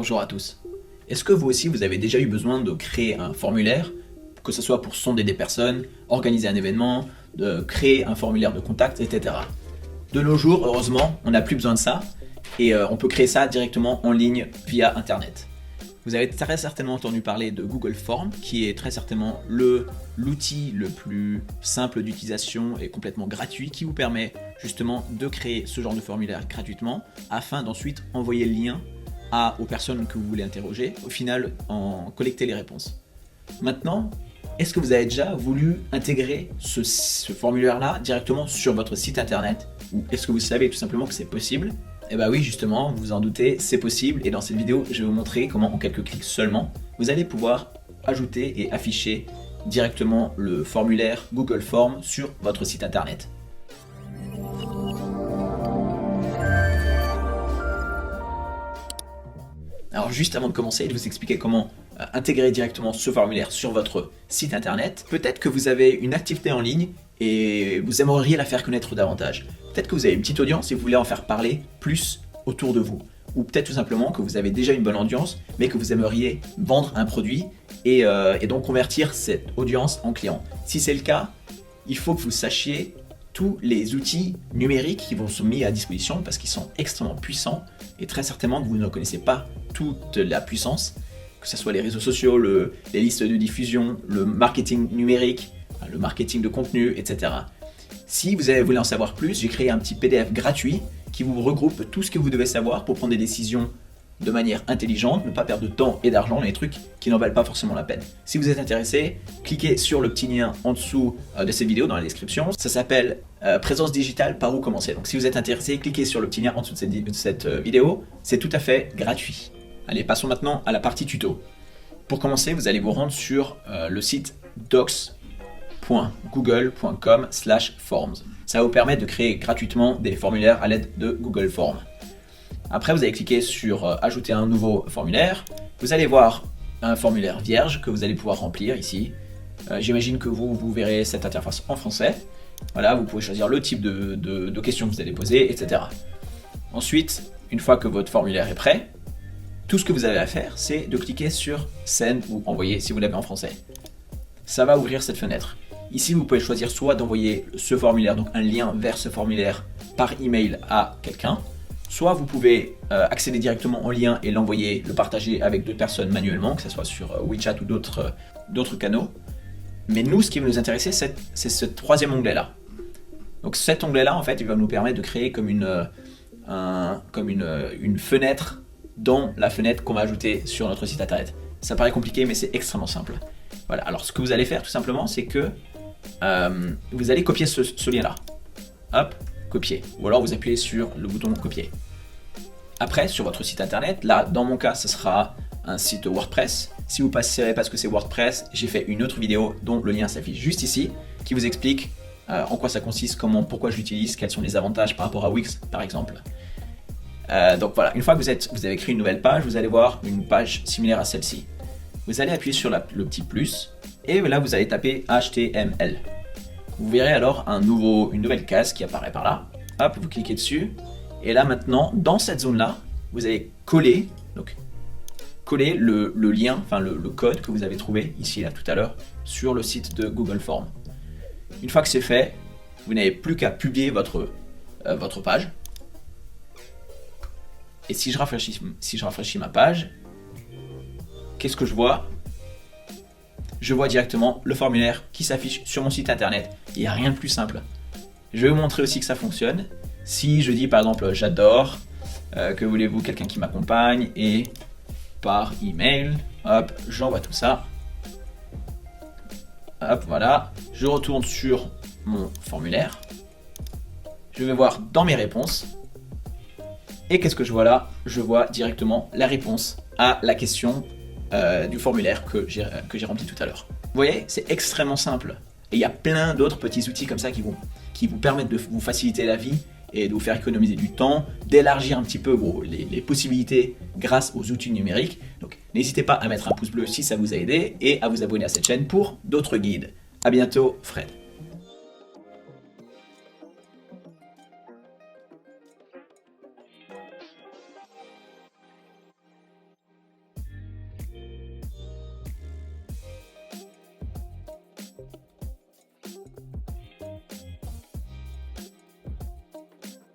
Bonjour à tous. Est-ce que vous aussi vous avez déjà eu besoin de créer un formulaire, que ce soit pour sonder des personnes, organiser un événement, de créer un formulaire de contact, etc. De nos jours, heureusement, on n'a plus besoin de ça et on peut créer ça directement en ligne via Internet. Vous avez très certainement entendu parler de Google Forms, qui est très certainement l'outil le plus simple d'utilisation et complètement gratuit, qui vous permet justement de créer ce genre de formulaire gratuitement, afin d'ensuite envoyer le lien aux personnes que vous voulez interroger, au final en collecter les réponses. Maintenant, est-ce que vous avez déjà voulu intégrer ce formulaire-là directement sur votre site internet? Ou est-ce que vous savez tout simplement que c'est possible? Eh bien oui, justement, vous vous en doutez, c'est possible, et dans cette vidéo, je vais vous montrer comment en quelques clics seulement, vous allez pouvoir ajouter et afficher directement le formulaire Google Forms sur votre site internet. Alors juste avant de commencer, de vous expliquer comment intégrer directement ce formulaire sur votre site internet, peut-être que vous avez une activité en ligne et vous aimeriez la faire connaître davantage. Peut-être que vous avez une petite audience et vous voulez en faire parler plus autour de vous. Ou peut-être tout simplement que vous avez déjà une bonne audience, mais que vous aimeriez vendre un produit et donc convertir cette audience en client. Si c'est le cas, il faut que vous sachiez tous les outils numériques qui vous sont mis à disposition parce qu'ils sont extrêmement puissants et très certainement que vous ne connaissez pas toute la puissance, que ce soit les réseaux sociaux, les listes de diffusion, le marketing numérique, le marketing de contenu, etc. Si vous voulez en savoir plus, j'ai créé un petit PDF gratuit qui vous regroupe tout ce que vous devez savoir pour prendre des décisions de manière intelligente, ne pas perdre de temps et d'argent dans les trucs qui n'en valent pas forcément la peine. Si vous êtes intéressé, cliquez sur le petit lien en dessous de cette vidéo dans la description. Ça s'appelle Présence digitale, par où commencer. Donc si vous êtes intéressé, cliquez sur le petit lien en dessous de cette vidéo. C'est tout à fait gratuit. Allez, passons maintenant à la partie tuto. Pour commencer, vous allez vous rendre sur le site docs.google.com/forms. Ça va vous permettre de créer gratuitement des formulaires à l'aide de Google Forms. Après, vous allez cliquer sur ajouter un nouveau formulaire. Vous allez voir un formulaire vierge que vous allez pouvoir remplir ici. J'imagine que vous verrez cette interface en français. Voilà, vous pouvez choisir le type de questions que vous allez poser, etc. Ensuite, une fois que votre formulaire est prêt, tout ce que vous avez à faire, c'est de cliquer sur Send ou Envoyer si vous l'avez en français. Ça va ouvrir cette fenêtre. Ici, vous pouvez choisir soit d'envoyer ce formulaire, donc un lien vers ce formulaire par email à quelqu'un, soit vous pouvez accéder directement au lien et l'envoyer, le partager avec d'autres personnes manuellement, que ce soit sur WeChat ou d'autres canaux. Mais nous, ce qui va nous intéresser, c'est ce troisième onglet-là. Donc cet onglet-là, en fait, il va nous permettre de créer comme une fenêtre dans la fenêtre qu'on va ajouter sur notre site internet. Ça paraît compliqué, mais c'est extrêmement simple. Voilà. Alors ce que vous allez faire tout simplement, c'est que vous allez copier ce lien-là. Hop, copier. Ou alors vous appuyez sur le bouton copier. Après, sur votre site internet, là, dans mon cas, ce sera un site WordPress. Si vous ne savez pas ce que c'est WordPress, j'ai fait une autre vidéo dont le lien s'affiche juste ici, qui vous explique en quoi ça consiste, pourquoi je l'utilise, quels sont les avantages par rapport à Wix, par exemple. Donc voilà, une fois que vous avez créé une nouvelle page, vous allez voir une page similaire à celle-ci. Vous allez appuyer sur le petit plus, et là, vous allez taper HTML. Vous verrez alors une nouvelle case qui apparaît par là. Hop, vous cliquez dessus. Et là maintenant, dans cette zone-là, vous allez coller le lien, enfin le code que vous avez trouvé ici là tout à l'heure sur le site de Google Forms. Une fois que c'est fait, vous n'avez plus qu'à publier votre page. Et si je rafraîchis ma page, qu'est-ce que je vois? Je vois directement le formulaire qui s'affiche sur mon site internet. Il n'y a rien de plus simple. Je vais vous montrer aussi que ça fonctionne. Si je dis par exemple j'adore, que voulez-vous, quelqu'un qui m'accompagne, et par email, hop, j'envoie tout ça. Hop, voilà. Je retourne sur mon formulaire. Je vais voir dans mes réponses. Et qu'est-ce que je vois là? Je vois directement la réponse à la question du formulaire que j'ai rempli tout à l'heure. Vous voyez, c'est extrêmement simple. Et il y a plein d'autres petits outils comme ça qui vous permettent de vous faciliter la vie et de vous faire économiser du temps, d'élargir un petit peu les possibilités grâce aux outils numériques. Donc n'hésitez pas à mettre un pouce bleu si ça vous a aidé et à vous abonner à cette chaîne pour d'autres guides. À bientôt, Fred.